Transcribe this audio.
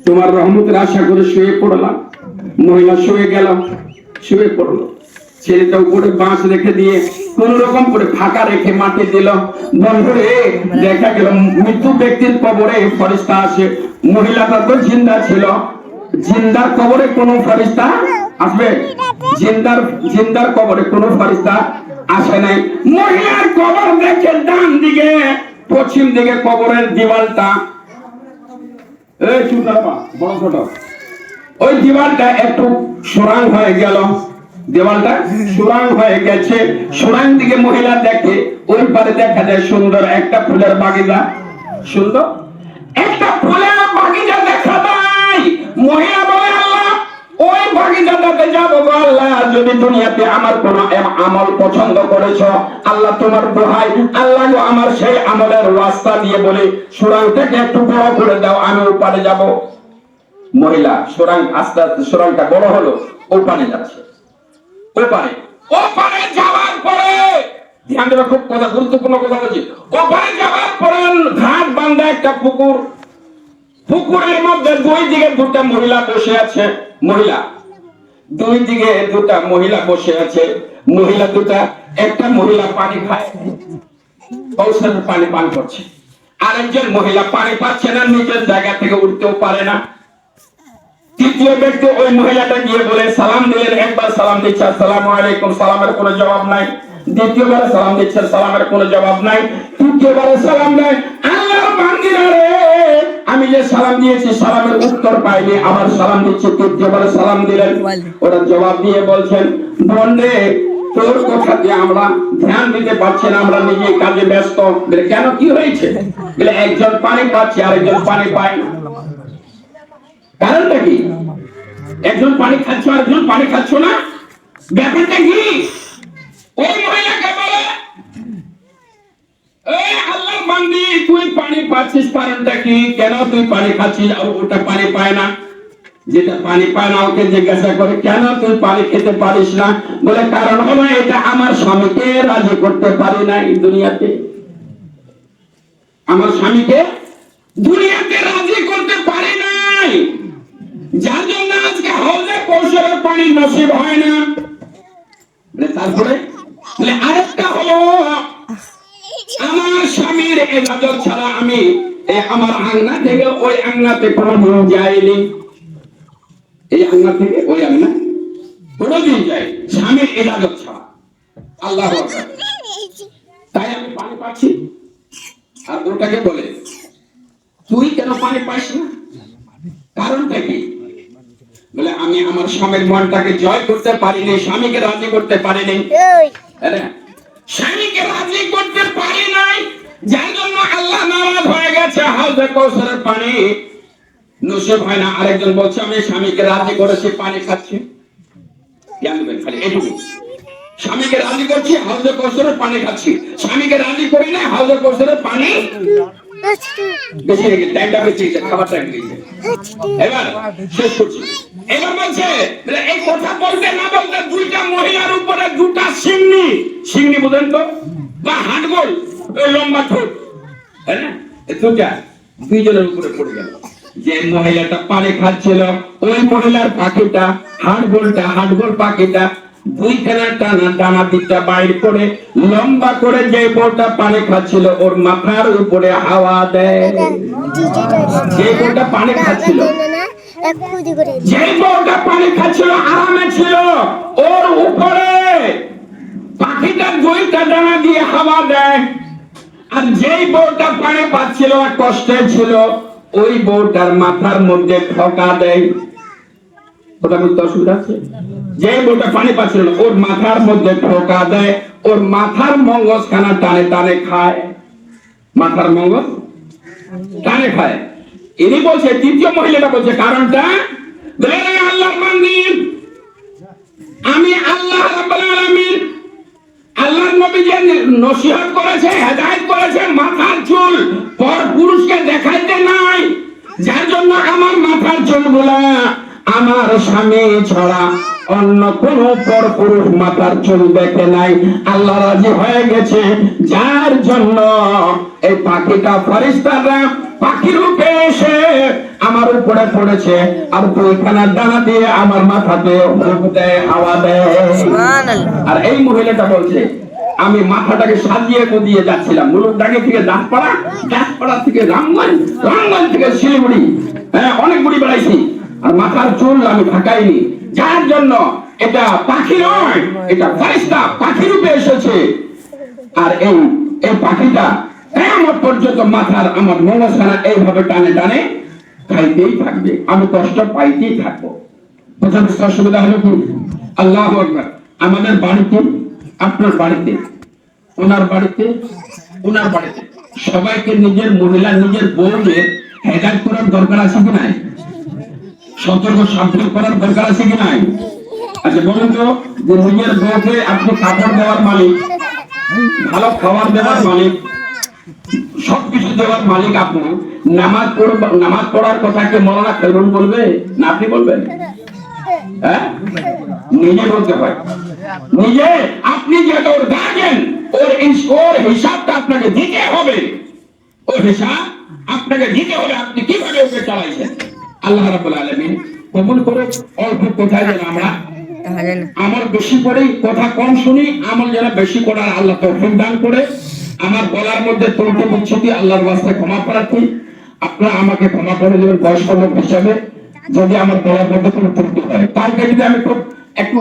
তোমার রহমতের আশা করে শুয়ে পড়লাম। মহিলা শুয়ে গেল, শুয়ে পড়লো। ছেলেটা উপরে বাঁশ রেখে দিয়ে কোন রকম করে ফাঁকা রেখে মাটি দিল। বন্ধুরে, দেখা গেল মৃত্যু ব্যক্তির কবরে ফেরেশতা আসে। মহিলাটা তো জিন্দা ছিল, জিন্দার কবরে কোনো ফেরেশতা আসবে? জিন্দার কবরে কোনো ফেরেশতা আসে নাই। মহিলার কবর দেখে ডান দিকে পশ্চিম দিকে কবরের দেওয়ালটা, বড় ছোট, ওই দেওয়ালটা একটু সুরাং হয়ে গেল। দেওয়ালটা সুরাং হয়ে গেছে। সুরাং দিকে মহিলা দেখে, ওই পারে দেখা যায় সুন্দর একটা ফুলের বাগিচা। সুন্দর একটা ফুলের বাগিচা দেখা যায়। মহিলা বলে, আল্লাহ, ওই বাগিচাটাতে যাবো গো আল্লাহ, যদি দুনিয়াতে আমার কোন আমল পছন্দ করেছ আল্লাহ তোমার দোহাই, আল্লাহ গো আমার সেই আমলের রাস্তা দিয়ে বলে সুরাংটাকে একটু বড় করে দাও, আমি ওপারে যাব। মহিলা সুরাং আস্তে আস্তে সুরাংটা বড় হলো, ওপারে যাচ্ছে। ওপারে যাওয়ার পরে ধ্যান দেওয়া, খুব কথা গুরুত্বপূর্ণ কথা বলছি। ওপারে যাওয়ার পরে ঘাট বান্ধা একটা পুকুর, পুকুরের মধ্যে দুই দিকে দুটা মহিলা বসে আছে। মহিলা দুই দিকে দুটা মহিলা বসে আছে। মহিলা দুটা, একটা মহিলা পানি খায়, কৌশলের পানি পান করছে। আরেকজন মহিলা পানি পাচ্ছে না, নিজের জায়গা থেকে উঠতেও পারে না। তৃতীয় ব্যক্তি ওই মহিলাটা গিয়ে বলে সালাম দিলেন। একবার সালাম দিচ্ছে, আসসালামু আলাইকুম, সালামের কোনো জবাব নাই। দ্বিতীয়বার সালাম দিচ্ছে, সালামের কোনো জবাব নাই। তৃতীয়বারে সালাম দেয়। আল্লাহর বান্দীরা রে, আমি যে সালাম দিয়েছি সালামের উত্তর পাইনি, আবার সালাম দিচ্ছি। তৃতীয়বারে সালাম দিলেন, ওরা জবাব দিয়ে বলছেন, বন্ধে তোর কথাতে আমরা ধ্যান দিতে পারছি না, আমরা নিজে কাজে ব্যস্ত। কেন, কি হয়েছে? একজন পানি পাচ্ছে, আরেকজন পানি পায় না। কারণটা কি? একজন পানি খাচ্ছ, আরেকজন পানি খাচ্ছ না, ব্যাপারটা কি? ওই মহিলাকে বলে, আল্লাহর বান্দি, তুই পানি পাচ্ছিস, কারণটা কি? কেন তুই পানি খাচ্ছিস আর ওটা পানি পায় না? যেটা পানি পায় না ওকে জিজ্ঞাসা করে, কেন তুই পানি খেতে পারিস না? বলে, কারণ হলো এটা আমার স্বামীকে রাজি করতে পারি নাই দুনিয়াতে। আমার স্বামীকে দুনিয়াতে রাজি করতে পারি নাই, যার জন্য আজকে হাউজে কৌশলের পানি নসিব হয় না। তারপরে আরেকটা হলো, আমার স্বামীর ইজাজত ছাড়া আমি আমার আঙ্গনা থেকে ওই আঙ্গনাতে কোনোদিন যাইনি। এই আঙ্গনা থেকে ওই আঙ্গনা কোনোদিন যাই স্বামীর ইজাজত ছাড়া। আল্লাহু আকবার। তাই আমি পানি পাচ্ছি। আর ওটাকে বলে, তুই কেন পানি পাস না? কারণটা কি? বলে, আমি আমার স্বামীর মনটাকে জয় করতে পারিনি, স্বামীকে রাজি করতে পারিনি। স্বামীকে রাজি করতে পারি নাই, যার জন্য আল্লাহ নারাজ হয়ে গেছে, হাউজে কৌশলের পানি নসিব হয় না। আরেকজন বলছে, আমি স্বামীকে রাজি করেছি, পানি খাচ্ছি। জানবেন খালি এটুকু, স্বামীকে রাজি করছি, হাউজে কৌশলের পানি খাচ্ছি। স্বামীকে রাজি করি না, হাউজে কৌশলের পানি বেশি রেখে টাইমটা বেশি খাবার টাইম দিয়েছে। এবার শেষ করছি। এবার বলছে, এই কথা বলতে না বলতে দুইটা মহিলার উপরে দুটা সিংনি, সিংনি বুঝেন তো, বা হাটগোল, ওই লম্বা ঠোঁট, হ্যাঁ, দুটা দুইজনের উপরে পড়ে গেল। যে মহিলাটা পানি খাচ্ছিল, ওই মহিলার পাখিটা, হাটগোল পাখিটা দুইখানা টানা ডানা দিকটা বাইর করে লম্বা করে যে বউটা পানি খাচ্ছিল ওর মাথার উপরে হাওয়া দেয়। যে বউটা পানি খাচ্ছিল, যে বউটা পানি খাচ্ছিল আরামে ছিল, ওর উপরে পাখিটা দুইটা ডানা দিয়ে হাওয়া দেয়। আর যেই বউটা পানি পাচ্ছিল কষ্টে ছিল, ওই বউটার মাথার মধ্যে ঠকা দেয়। ওটা বুঝতে অসুবিধা আছে? যে বউটা পানি পাচ্ছিল ওর মাথার মধ্যে ঠকা দেয়, ওর মাথার মগজ খানা টানে টানে খায়, মাথার মগজ টানে খায়। ইনি বলছে, তৃতীয় মহিলাটা বলছে, কারণটা আল্লাহর বান্দী, আমি আল্লাহ রাব্বুল আলামিন, আল্লাহর নবী যে নসিহত করেছে, হেদায়েত করেছে, মাথার চুল পর পুরুষকে দেখাইতে নাই, যার জন্য আমার মাথার চুলগুলা আমার স্বামী ছাড়া অন্য কোন পরপুরুষ মাথার চুল দেখে নাই। আল্লাহ রাজি হয়ে গেছে, যার জন্য এই পাখিটা ফেরেশতারা পাখির রূপে এসে আমার উপরে পড়েছে, আর দুইখানা ডানা দিয়ে আমার মাথাতে মুখ দেয়, হাওয়া দেয়। আর এই মহিলাটা বলছে, আমি মাথাটাকে সাজিয়ে গুজিয়ে যাচ্ছিলাম মুলুকডাঙ্গি থেকে দাসপাড়া, দাসপাড়া থেকে রামগঞ্জ, রামগঞ্জ থেকে শিলিগুড়ি, হ্যাঁ অনেক গুড়ি বেড়াইছি, আর মাথার চুল আমি ঢাকাইনি। যার জন্য এটা পাখি নয়, এটা ফেরেশতা পাখি রূপে এসেছে। আর এই পাখিটা কিয়ামত পর্যন্ত মাথার আমার মনসানা এইভাবে টানে টানে খাইতেই থাকবে, আমি কষ্ট পাইতেই থাকবো। প্রথম অসুবিধা হলো কি? আল্লাহু আকবার। আমাদের বাড়িতে, আপনার বাড়িতে, ওনার বাড়িতে, ওনার বাড়িতে সবাইকে নিজের মহিলা, নিজের বউদের হেদায়েত করার দরকার আছে কি নাই? সতর্ক সাবধান করার দরকার আছে কি নাই? আচ্ছা বলুন তো, যে নিজের বউকে আপনি কাপড় দেওয়ার মালিক, ভালো খাবার দেওয়ার মালিক, সবকিছু দেওয়ার মালিক আপনি, নামাজ পড়ার কথা কে মৌলানা খেলুন বলবে না আপনি বলবেন? হ্যাঁ, নিজে বলতে হয়। নিজে আপনি যেটা ওর গার্জেন, ওর হিসাবটা আপনাকে দিতে হবে, ওর হিসাব আপনাকে দিতে হবে, আপনি কিভাবে ওকে চালাইছেন। আল্লাহ রাব্বুল আলামিন কবুল করে। অল্প কোথায় যেন আমরা আমার বেশি করে কথা কম শুনি, আমল যেন বেশি করার আল্লাহ তৌফিক দান করে। আমার গলার মধ্যে ত্রুটি বিচ্ছুতি আল্লাহর ওয়াস্তে ক্ষমা প্রার্থী, আপনারা আমাকে ক্ষমা করে দেবেন বয়স্ক লোক হিসাবে। যদি আমার গলার মধ্যে কোনো ত্রুটি হয়, কালকে যদি আমি একটু